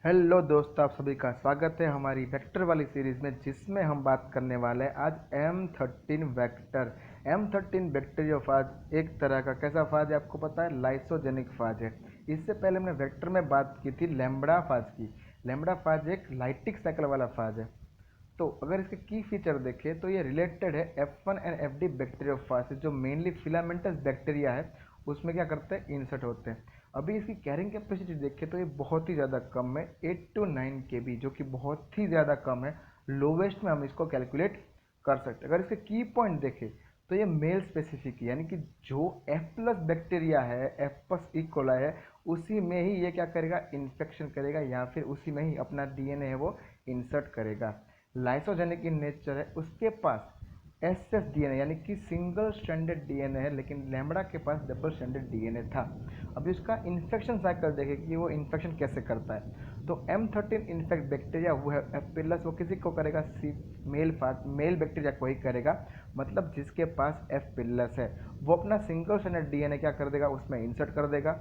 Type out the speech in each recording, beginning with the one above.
Hello दोस्तों, आप सभी का स्वागत है हमारी वेक्टर वाली सीरीज़ में, जिसमें हम बात करने वाले हैं आज M13 वेक्टर। M13 बैक्टीरियोफाज एक तरह का कैसा फाज है आपको पता है, लाइसोजेनिक फाज है। इससे पहले हमने वेक्टर में बात की थी लैम्ब्डा फाज की। लैम्ब्डा फाज एक लाइटिक साइकिल वाला फाज है। तो अगर इसके की फीचर देखें तो ये रिलेटेड है F1 एंड FD बैक्टीरियोफाज से, जो मेनली फिलामेंटस बैक्टीरिया है उसमें क्या करते हैं, इंसर्ट होते हैं। अभी इसकी कैरिंग कैपेसिटी देखें तो ये बहुत ही ज़्यादा कम है, 8 to 9 kb, जो कि बहुत ही ज़्यादा कम है। लोवेस्ट में हम इसको कैलकुलेट कर सकते हैं। अगर इसके की पॉइंट देखें तो ये मेल स्पेसिफिक, यानी कि जो F प्लस बैक्टीरिया है, F प्लस इकोलाई है, उसी में ही ये क्या करेगा, इन्फेक्शन करेगा या फिर उसी में ही अपना डीएनए है वो इंसर्ट करेगा। लाइसोजेनिक इन नेचर है, उसके पास एस एस डीएनए यानी कि सिंगल स्ट्रैंडेड डीएनए है, लेकिन लैम्बडा के पास डबल स्ट्रैंडेड डीएनए था। अभी उसका इन्फेक्शन साइकिल देखें कि वो इन्फेक्शन कैसे करता है। तो M13 इन्फेक्ट बैक्टीरिया वो है एपिलस, वो किसी को करेगा, सी मेल बैक्टीरिया को ही करेगा, मतलब जिसके पास एफ पिल्लस है वो अपना सिंगल स्ट्रैंडेड डीएनए क्या कर देगा, उसमें इंसर्ट कर देगा।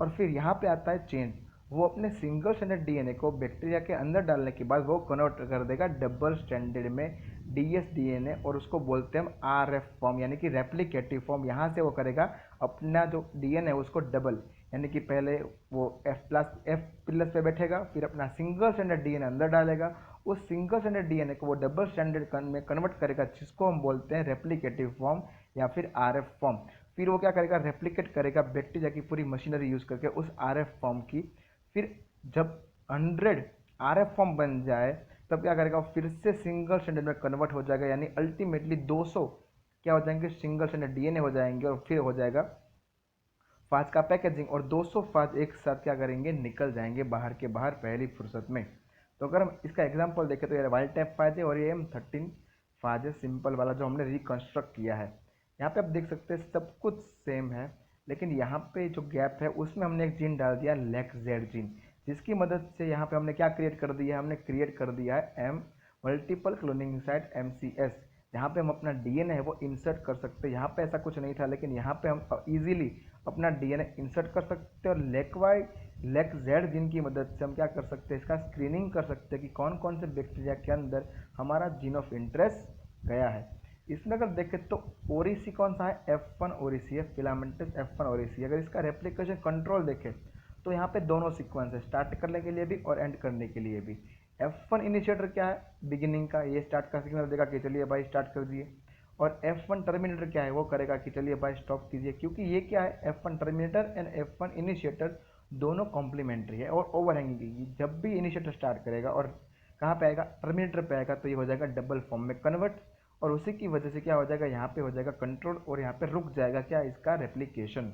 और फिर यहाँ पे आता है चेंज, वो अपने सिंगल स्ट्रैंडेड डीएनए को बैक्टीरिया के अंदर डालने के बाद वो कन्वर्ट कर देगा डबल स्ट्रैंडेड में डीएस डीएनए, और उसको बोलते हैं हम आरएफ फॉर्म, यानी कि रेप्लिकेटिव फॉर्म। यहाँ से वो करेगा अपना जो डीएनए है उसको डबल, यानी कि पहले वो एफ प्लस पे बैठेगा, फिर अपना सिंगल स्ट्रैंडेड डीएनए अंदर डालेगा, उस सिंगल स्ट्रैंडेड डीएनए को वो डबल स्ट्रैंडेड में कन्वर्ट करेगा, जिसको हम बोलते हैं रेप्लिकेटिव फॉर्म या फिर आरएफ फॉर्म। फिर वो क्या करेगा, रेप्लिकेट करेगा बैक्टीरिया की पूरी मशीनरी यूज करके उस आरएफ फॉर्म की। फिर जब 100 आरएफ फॉर्म बन जाए तब क्या करेगा, फिर से सिंगल स्ट्रैंडेड में कन्वर्ट हो जाएगा, यानी अल्टीमेटली 200 क्या हो जाएंगे, सिंगल स्ट्रैंडेड डीएनए हो जाएंगे, और फिर हो जाएगा फाज का पैकेजिंग, और 200 फाज एक साथ क्या करेंगे, निकल जाएंगे बाहर के बाहर पहली फुर्सत में। तो अगर हम इसका एग्जांपल देखें तो ये वाइल्ड टाइप फाज है और ये M13 फाज है, सिंपल वाला जो हमने रिकंस्ट्रक्ट किया है। यहाँ पे आप देख सकते हैं सब कुछ सेम है, लेकिन यहाँ पे जो गैप है उसमें हमने एक जीन डाल दिया, लेक जेड जीन, जिसकी मदद से यहाँ पे हमने क्या क्रिएट कर दिया है, हमने क्रिएट कर दिया है M multiple cloning site MCS, जहाँ पे हम अपना डीएनए है वो इंसर्ट कर सकते हैं। यहाँ पे ऐसा कुछ नहीं था, लेकिन यहाँ पे हम इजीली अपना डीएनए इंसर्ट कर सकते हैं, और लेक जेड जीन की मदद से हम क्या कर सकते हैं, इसका स्क्रीनिंग कर सकते हैं कि कौन कौन से बैक्टीरिया के अंदर हमारा जीन ऑफ इंटरेस्ट गया है। इसमें अगर देखें तो ओरिसी कौन सा है, F1 ओरिसी है, फिलामेंटस F1 ओरिसी। अगर इसका रेप्लिकेशन कंट्रोल देखें तो यहाँ पे दोनों सीक्वेंस है, स्टार्ट करने के लिए भी और एंड करने के लिए भी। F1 इनिशिएटर क्या है, बिगिनिंग का, ये स्टार्ट का सिग्नल देगा कि चलिए भाई स्टार्ट कर दिए। और F1 टर्मिनेटर क्या है, वो करेगा कि चलिए भाई स्टॉप कीजिए, क्योंकि ये क्या है, F1 terminator and F1 initiator दोनों कॉम्प्लीमेंट्री है और ओवरहैंगिंग। जब भी इनिशिएटर स्टार्ट करेगा और कहाँ पे आएगा, टर्मिनेटर पे आएगा, तो ये हो जाएगा डबल फॉर्म में कन्वर्ट, और उसी की वजह से क्या हो जाएगा, यहाँ पे हो जाएगा कंट्रोल, और यहाँ पे रुक जाएगा क्या, इसका रेप्लिकेशन।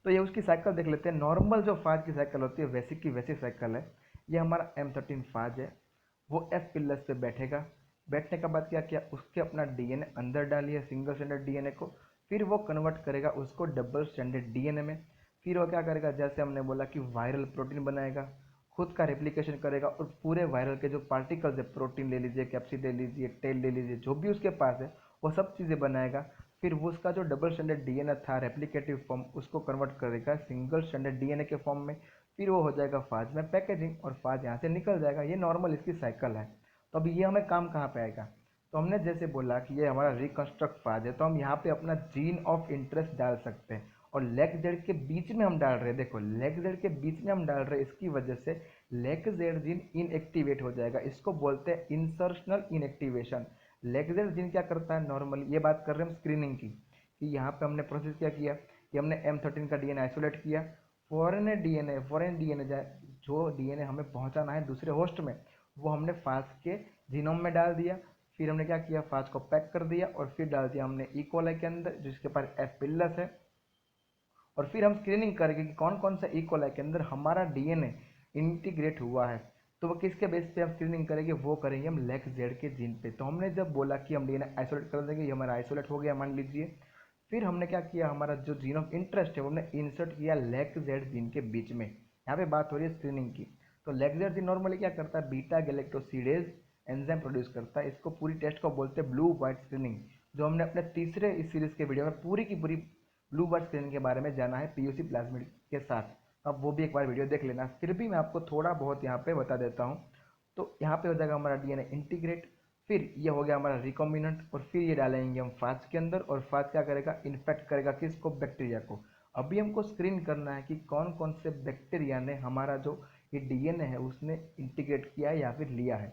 तो ये उसकी साइकिल देख लेते हैं। नॉर्मल जो फाज की साइकिल होती है वैसी की वैसी साइकिल है। ये हमारा M13 फाज है, वो एफ पिलस पे बैठेगा। बैठने के बाद क्या किया, उसके अपना डीएनए अंदर डालिए, सिंगल स्टैंडर्ड डीएनए को, फिर वो कन्वर्ट करेगा उसको डबल स्टैंडर्ड डीएनए में। फिर वो क्या करेगा, जैसे हमने बोला कि वायरल प्रोटीन बनाएगा, खुद का रेप्लिकेशन करेगा, और पूरे वायरल के जो पार्टिकल्स है, प्रोटीन ले लीजिए, कैप्सिड ले लीजिए, टेल ले लीजिए, जो भी उसके पास है वो सब चीज़ें बनाएगा। फिर वो उसका जो डबल स्टैंडर्ड डीएनए था, रेप्लिकेटिव फॉर्म, उसको कन्वर्ट करेगा सिंगल स्टैंडर्ड डीएनए के फॉर्म में। फिर वो हो जाएगा फाज में पैकेजिंग, और फाज यहाँ से निकल जाएगा। ये नॉर्मल इसकी साइकिल है। तो अब ये हमें काम कहाँ पे आएगा, तो हमने जैसे बोला कि ये हमारा रिकंस्ट्रक्ट फाज है, तो हम यहाँ पे अपना जीन ऑफ इंटरेस्ट डाल सकते हैं, और लेग जेड के बीच में हम डाल रहे हैं। देखो लेग जेड के बीच में हम डाल रहे हैं, इसकी वजह से लेग जेड जीन इनएक्टिवेट हो जाएगा, इसको बोलते हैं इंसर्शनल इनएक्टिवेशन। लेगजेल जीन क्या करता है, नॉर्मली ये बात कर रहे हैं हम स्क्रीनिंग की, कि यहाँ पे हमने प्रोसेस क्या किया कि हमने M13 का डीएनए आइसोलेट किया। फॉरेन डीएनए जो डीएनए हमें पहुँचाना है दूसरे होस्ट में, वो हमने फाज के जीनोम में डाल दिया। फिर हमने क्या किया, फाज को पैक कर दिया, और फिर डाल दिया हमने इकोलाई के अंदर, जिसके पास एफ पिल्लस है। और फिर हम स्क्रीनिंग करेंगे कि कौन कौन सा इकोलाई के अंदर हमारा डीएनए इंटीग्रेट हुआ है। तो वो किसके बेस पे हम स्क्रीनिंग करेंगे, वो करेंगे हम लेग जेड के जीन पे। तो हमने जब बोला कि हम डीएनए आइसोलेट कर देंगे, ये हमारा आइसोलेट हो गया मान लीजिए। फिर हमने क्या किया, हमारा जो जीन ऑफ इंटरेस्ट है वो हमने इंसर्ट किया लेग जेड जीन के बीच में। यहाँ पे बात हो रही है स्क्रीनिंग की। तो लेग जेड जीन नॉर्मली क्या करता है, बीटा गैलेक्टोसिडेज एंजाइम प्रोड्यूस करता है। इसको पूरी टेस्ट को बोलते हैं ब्लू वाइट स्क्रीनिंग, जो हमने अपने तीसरे इस सीरीज के वीडियो में पूरी की पूरी ब्लू बर्ड स्क्रीनिंग के बारे में जाना है पीयूसी प्लाज्मिड के साथ। अब वो भी एक बार वीडियो देख लेना। फिर भी मैं आपको थोड़ा बहुत यहाँ पे बता देता हूँ। तो यहाँ पे हो जाएगा हमारा डीएनए इंटीग्रेट, फिर ये हो गया हमारा रिकॉम्बिनेंट, और फिर ये डालेंगे हम फाज के अंदर, और फाज क्या करेगा, इन्फेक्ट करेगा किसको, बैक्टीरिया को। अभी हमको स्क्रीन करना है कि कौन कौन से बैक्टीरिया ने हमारा जो ये डीएनए है उसने इंटीग्रेट किया है या फिर लिया है।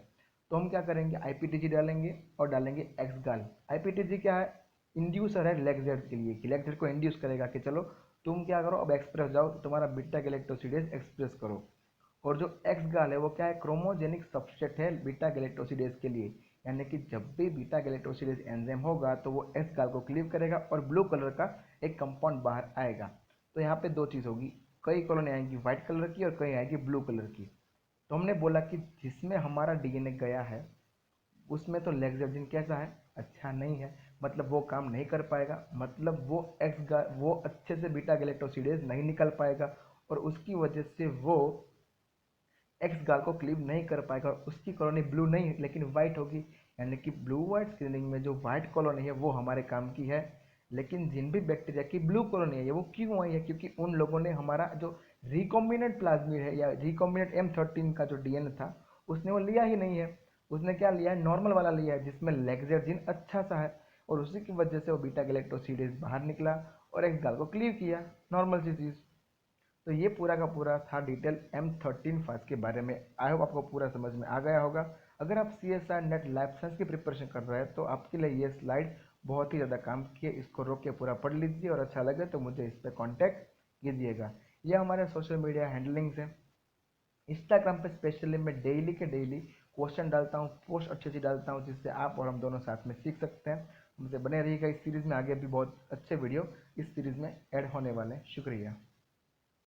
तो हम क्या करेंगे, आईपीटीजी डालेंगे और डालेंगे एक्सगाल। आईपीटीजी क्या है, इंड्यूसर है लेगजेड के लिए, कि लेगजेड को इंड्यूस करेगा कि चलो तुम क्या करो, अब एक्सप्रेस जाओ, तुम्हारा बीटा गैलेक्टोसिडेज एक्सप्रेस करो। और जो एक्स गाल है वो क्या है, क्रोमोजेनिक सबस्ट्रेट है बीटा गैलेक्टोसिडेज के लिए, यानी कि जब भी बीटा गैलेक्टोसिडेज एंजाइम होगा तो वो एक्स गाल को क्लीव करेगा और ब्लू कलर का एक कंपाउंड बाहर आएगा। तो यहाँ पे दो चीज़ होगी, कई कॉलोनी आएंगी व्हाइट कलर की और कई आएगी ब्लू कलर की। तो हमने बोला कि जिसमें हमारा डीएनए गया है उसमें तो लेक्सर्जिन कैसा है, अच्छा नहीं है, मतलब वो काम नहीं कर पाएगा, मतलब वो अच्छे से बीटा गैलेक्टोसिडेज नहीं निकल पाएगा, और उसकी वजह से वो एक्स गाल को क्लीव नहीं कर पाएगा, और उसकी कॉलोनी ब्लू नहीं लेकिन वाइट होगी। यानी कि ब्लू वाइट स्क्रीनिंग में जो वाइट कॉलोनी है वो हमारे काम की है, लेकिन जिन भी बैक्टीरिया की ब्लू कॉलोनी है वो क्यों आई है, क्योंकि उन लोगों ने हमारा जो रिकॉम्बिनेंट प्लाज्मिड है या रिकॉम्बिनेंट M13 का जो डीएनए था उसने वो लिया ही नहीं है। उसने क्या लिया है, नॉर्मल वाला लिया है जिसमें लेक्सर्जिन अच्छा सा है, और उसी की वजह से वो बीटा गैलेक्टोसिडेज बाहर निकला और एक्स गाल को क्लीव किया, नॉर्मल सी चीज़। तो ये पूरा का पूरा था डिटेल M13 फाज के बारे में। आई होप आपको पूरा समझ में आ गया होगा। अगर आप CSR नेट लाइफ साइंस की प्रिपरेशन कर रहे हैं तो आपके लिए ये स्लाइड बहुत ही ज़्यादा काम की है, इसको रोक के पूरा पढ़ लीजिए, और अच्छा लगे तो मुझे इस पर कॉन्टैक्ट कीजिएगा। ये हमारे सोशल मीडिया हैंडलिंग्स हैं। इंस्टाग्राम पे स्पेशली मैं डेली के डेली क्वेश्चन डालता हूँ, पोस्ट अच्छी अच्छी डालता हूँ, जिससे आप और हम दोनों साथ में सीख सकते हैं। मुझे बने रहिएगा इस सीरीज़ में, आगे भी बहुत अच्छे वीडियो इस सीरीज़ में ऐड होने वाले हैं। शुक्रिया।